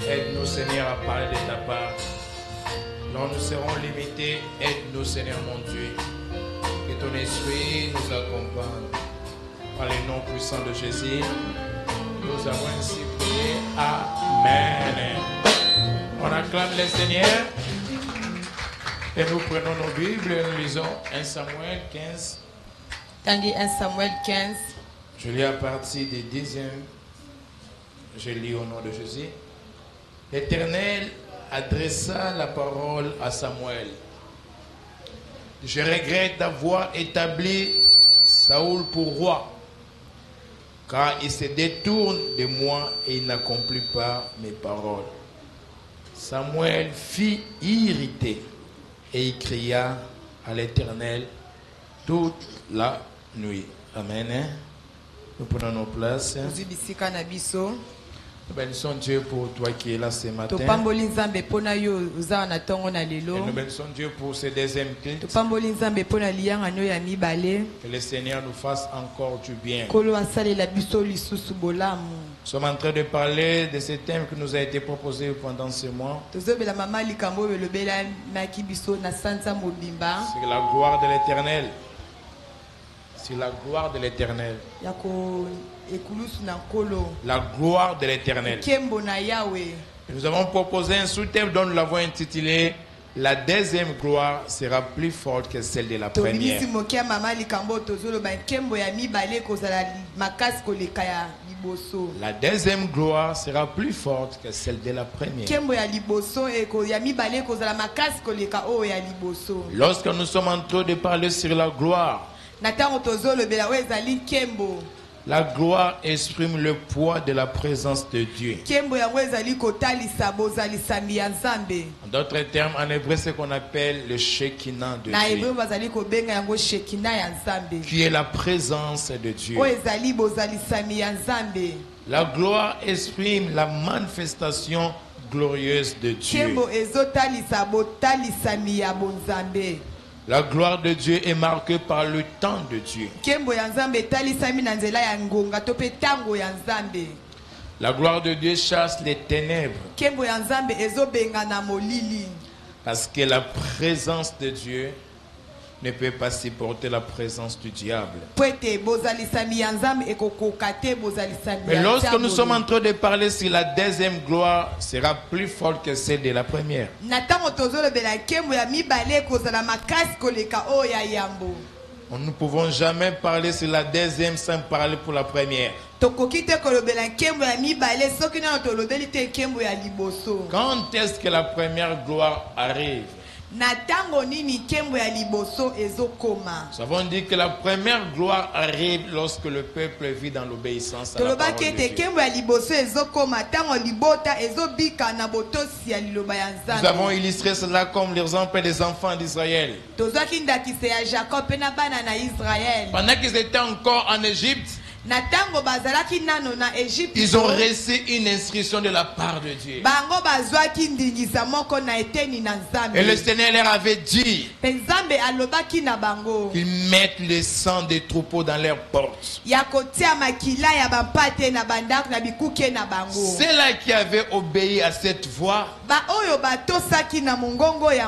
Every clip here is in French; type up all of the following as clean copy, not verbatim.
Aide-nous, Seigneur, à parler de ta part. Quand nous serons limités, aide-nous, Seigneur mon Dieu. Que ton esprit nous accompagne. Par le nom puissant de Jésus, nous avons ainsi prié. Amen. On acclame le Seigneur. Et nous prenons nos Bibles et nous lisons 1 Samuel 15. Tanguy 1 Samuel 15. Je lis à partir des 10e. Je lis au nom de Jésus. L'Éternel adressa la parole à Samuel. Je regrette d'avoir établi Saoul pour roi, car il se détourne de moi et il n'accomplit pas mes paroles. Samuel fut irrité et il cria à l'Éternel toute la nuit. Amen. Nous prenons nos places. Nous bénissons Dieu pour toi qui es là ce matin. Et nous bénissons Dieu pour ce deuxième culte. Que le Seigneur nous fasse encore du bien. Nous sommes en train de parler de ce thème qui nous a été proposé pendant ce mois. C'est la gloire de l'Éternel. C'est la gloire de l'Éternel. La gloire de l'Éternel. Nous avons proposé un sous-thème dont nous l'avons intitulé La deuxième gloire sera plus forte que celle de la première. La deuxième gloire sera plus forte que celle de la première. Lorsque nous sommes en train de parler sur la gloire, la gloire exprime le poids de la présence de Dieu. En d'autres termes, en hébreu, c'est ce qu'on appelle le Shekinah de Dieu, qui est la présence de Dieu. La gloire exprime la manifestation glorieuse de Dieu. La gloire de Dieu est marquée par le temps de Dieu. La gloire de Dieu chasse les ténèbres. Parce que la présence de Dieu ne peut pas supporter la présence du diable. Mais lorsque nous sommes en train de parler sur la deuxième gloire, sera plus forte que celle de la première. Nous ne pouvons jamais parler sur la deuxième sans parler pour la première. Quand est-ce que la première gloire arrive? Nous avons dit que la première gloire arrive lorsque le peuple vit dans l'obéissance à la parole de Dieu. Nous avons illustré cela comme l'exemple des enfants d'Israël. Pendant qu'ils étaient encore en Égypte, ils ont reçu une instruction de la part de Dieu. Et le Seigneur leur avait dit qu'ils mettent le sang des troupeaux dans leurs portes. Ceux-là qui avaient obéi à cette voix,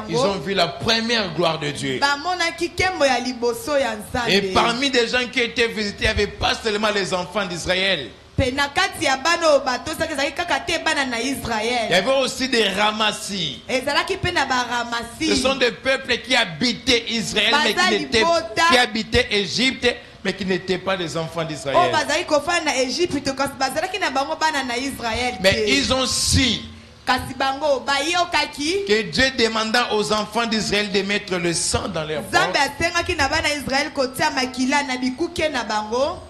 ils ont vu la première gloire de Dieu. Et parmi des gens qui étaient visités, il n'y avait pas seulement les enfants d'Israël. Il y avait aussi des ramassis. Ce sont des peuples qui habitaient Israël, mais qui habitaient Égypte, mais qui n'étaient pas des enfants d'Israël. Mais ils ont su que Dieu demanda aux enfants d'Israël de mettre le sang dans leurs portes.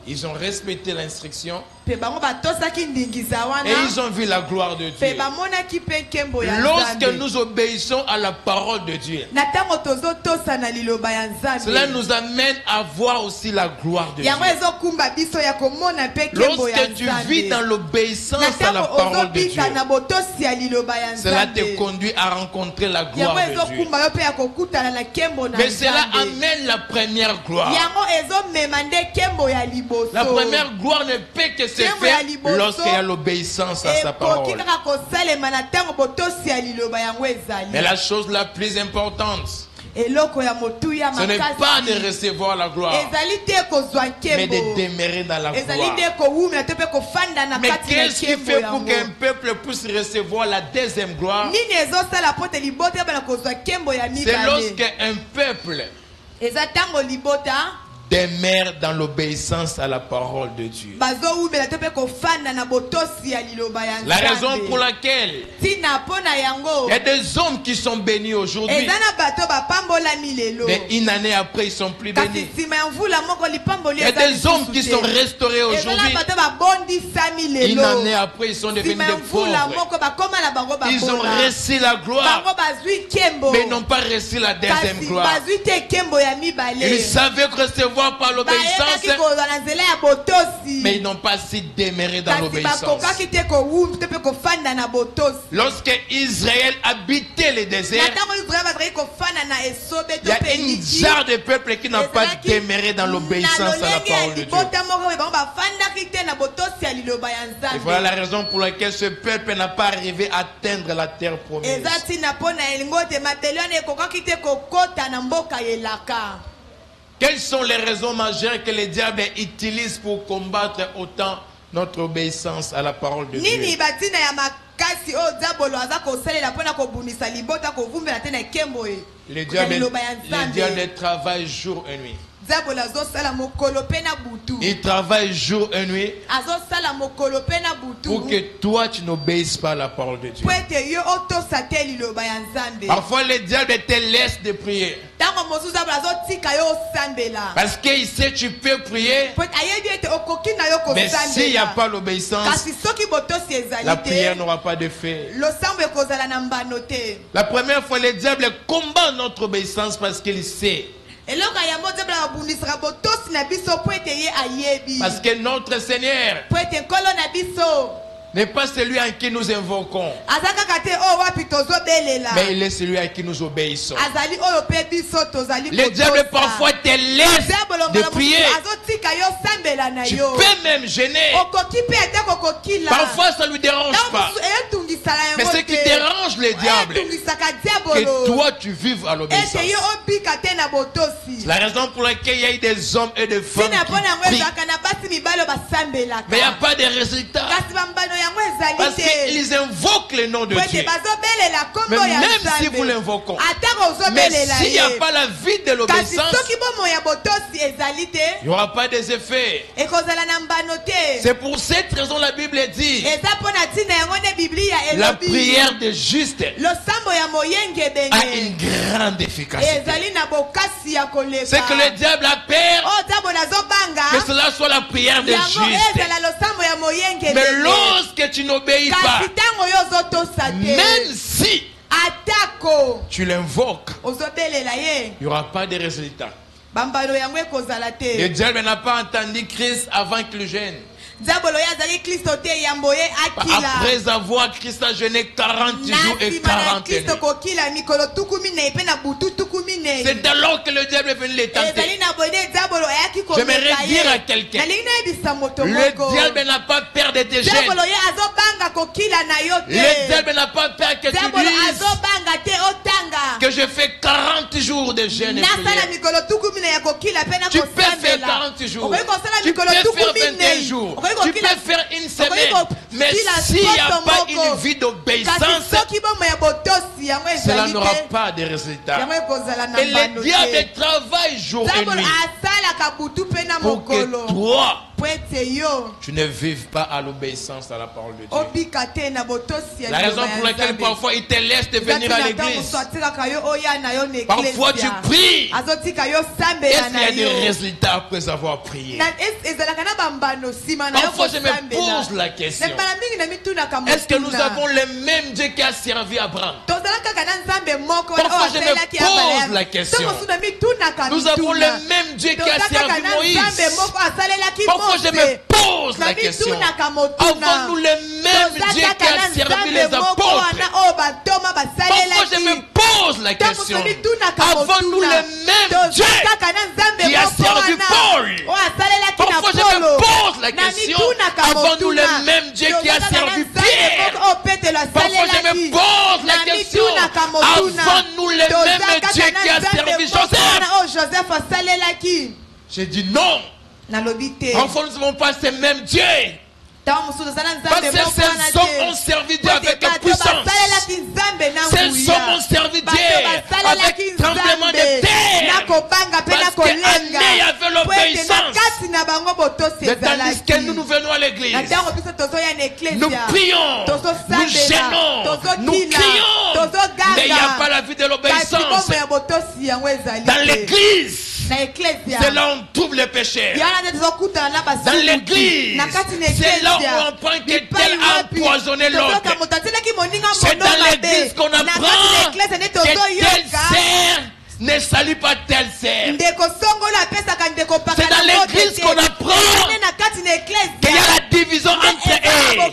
Ils ont respecté l'instruction. Et ils ont vu la gloire de Dieu. Lorsque nous obéissons à la parole de Dieu, cela nous amène à voir aussi la gloire de Dieu. Lorsque tu vis dans l'obéissance à la parole de Dieu, cela te conduit à rencontrer la gloire de Dieu. Mais cela amène la première gloire. La première gloire ne peut que se fait lorsqu'il y a l'obéissance à sa parole. Mais la chose la plus importante, ce n'est pas de recevoir la gloire, mais de demeurer dans la gloire. Mais qu'est-ce qui fait pour qu'un peuple puisse recevoir la deuxième gloire? C'est lorsqu'un peuple demeure dans l'obéissance à la parole de Dieu. La raison pour laquelle il y a des hommes qui sont bénis aujourd'hui, mais une année après ils sont plus bénis. Il y a des hommes qui sont restaurés aujourd'hui, une année après ils sont devenus des pauvres. Ils ont reçu la gloire, mais ils n'ont pas reçu la deuxième gloire. Ils savaient recevoir par l'obéissance, mais ils n'ont pas si demeuré dans l'obéissance. Lorsque Israël habitait le désert, il y a une genre de peuple qui n'a pas demeuré dans l'obéissance à la parole de Dieu. Et voilà la raison pour laquelle ce peuple n'a pas arrivé à atteindre la terre promise. Quelles sont les raisons majeures que le diable utilise pour combattre autant notre obéissance à la parole de Dieu? Le diable travaille jour et nuit. Il travaille jour et nuit pour que toi tu n'obéisses pas à la parole de Dieu. Parfois le diable te laisse de prier parce qu'il sait que tu peux prier, mais s'il n'y a pas l'obéissance, la prière n'aura pas d'effet. La première fois, le diable combat notre obéissance parce qu'il sait. Parce que notre Seigneur n'est pas celui à qui nous invoquons, mais il est celui à qui nous obéissons. Le diable parfois te laisse de prier. Tu peux même gêner. Parfois ça ne lui dérange pas. Mais ce qui dérange le diable, que toi tu vives à l'obéissance. C'est la raison pour laquelle il y a eu des hommes et des femmes qui prient, mais il n'y a pas de résultats. Parce qu'ils invoquent le nom de Dieu. Mais même si vous l'invoquons, mais s'il n'y a pas la vie de l'obéissance, il n'y aura pas des effets. C'est pour cette raison la Bible dit la prière des justes a une grande efficacité. C'est que le diable a peur que cela soit la prière des justes. Mais lorsque tu n'obéis pas, même si tu l'invoques, il n'y aura pas de résultat. Le diable n'a pas entendu Christ avant qu'il gêne. Après avoir Christ a jeûné 40 jours et 40 nuits. C'est alors que le diable est venu les tenter. J'aimerais dire à quelqu'un, le diable n'a pas peur de tes gênes. Le diable n'a pas peur que tu dises que je fais 40 jours de jeûne et prière. Tu peux faire 40 jours. Tu peux faire 21 jours. Tu peux faire une semaine, mais s'il n'y a pas une vie d'obéissance, cela n'aura pas de résultat. Et le diable travaille jour et nuit pour que toi, tu ne vives pas à l'obéissance à la parole de Dieu. La raison pour laquelle parfois il te laisse de venir à l'église. Parfois tu pries. Est-ce qu'il y a des résultats après avoir prié? Parfois je me pose la question. Est-ce que nous avons le même Dieu qui a servi Abraham? Parfois je me pose la question. Nous avons le même Dieu qui a servi Moïse. Parfois je me pose la question. Avons-nous le même Dieu qui a servi les apôtres? Parfois je me pose la question. Avons-nous le même Dieu qui a servi Paul? Parfois je me pose la question. question, avons-nous le même Dieu qui a servi Pierre? Parfois je me pose la question, avons-nous le même Dieu qui a servi Joseph? J'ai dit non. Enfin, nous n'avons pas ce même Dieu. Parce que ces hommes ont servi Dieu avec puissance. Ces hommes ont servi Dieu avec tremblement de terre. Parce qu'Anné avait l'obéissance. Mais tandis que nous venons à l'église, nous prions, nous gênons, nous crions, mais il n'y a pas la vie de l'obéissance. Dans l'église, c'est là où on trouve les pécheurs. Dans l'église, c'est là où on apprend que tel a empoisonné l'autre. C'est dans l'église qu'on apprend que tel sert ne salue pas tel sert. C'est dans l'église qu'on apprend qu'il y a la division entre eux.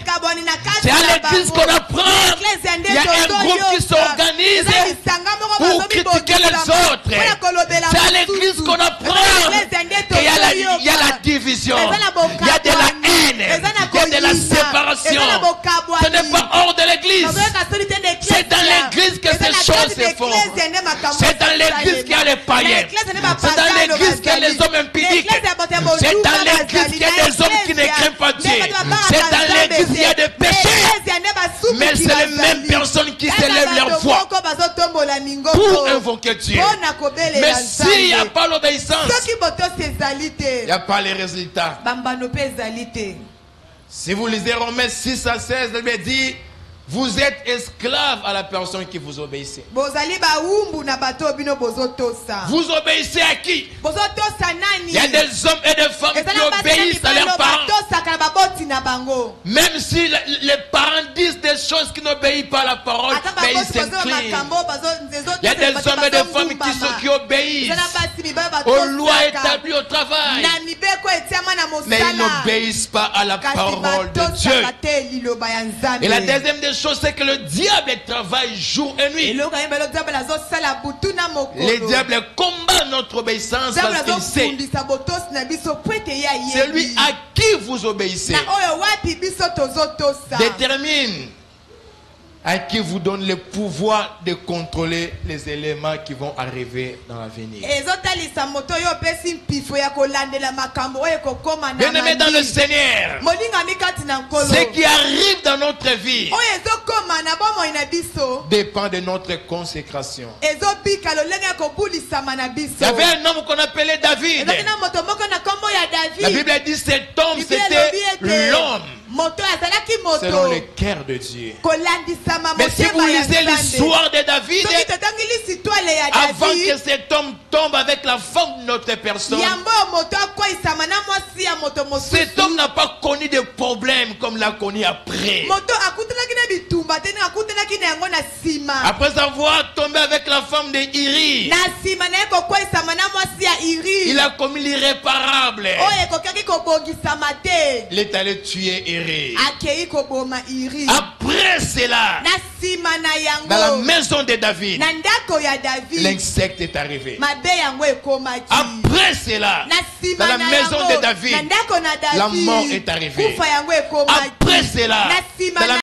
C'est à l'église qu'on apprend qu'il y a un groupe qui s'organise pour critiquer les autres. C'est à l'église qu'on apprend qu'il y a la division, il y a de la haine, il y a de la séparation. Ce n'est pas hors de l'église. C'est dans l'église que ces choses se font. C'est dans l'église qu'il y a les païens. C'est dans l'église qu'il y a les hommes impudiques. C'est dans l'église qu'il y a des hommes qui ne craignent pas Dieu. C'est dans l'église qu'il y a des péchés. Mais c'est les mêmes personnes qui s'élèvent leur voix pour invoquer Dieu. Mais s'il n'y a pas l'obéissance, il n'y a pas les résultats. Si vous lisez Romains 6 à 16, il me dit: vous êtes esclaves à la personne qui vous obéissez. Vous obéissez à qui? Il y a des hommes et des femmes qui obéissent à leurs parents. Même si les parents disent des choses qui n'obéissent pas à la parole, mais ils s'inclinent. Il y a des hommes et des femmes qui obéissent aux lois établies au travail, mais ils n'obéissent pas à la parole de Dieu. Et la deuxième des choses, c'est que le diable travaille jour et nuit. Le diable combat notre obéissance parce qu'il sait celui à qui vous obéissez détermine à qui vous donne le pouvoir de contrôler les éléments qui vont arriver dans l'avenir. Bien-aimés dans le Seigneur, ce qui arrive dans notre vie dépend de notre consécration. Il y avait un homme qu'on appelait David. La Bible dit cet homme, c'était l'homme selon le cœur de Dieu. Mais si vous lisez l'histoire de David, avant que cet homme tombe avec la femme de notre personne, cet homme n'a pas connu de problème comme l'a connu après. Après avoir tombé avec la femme de Iri, il a commis l'irréparable. Il est allé tuer Iri. Après cela, dans la maison de David, l'insecte est arrivé. Après cela, dans la maison de David, la mort est arrivée. Après cela, dans la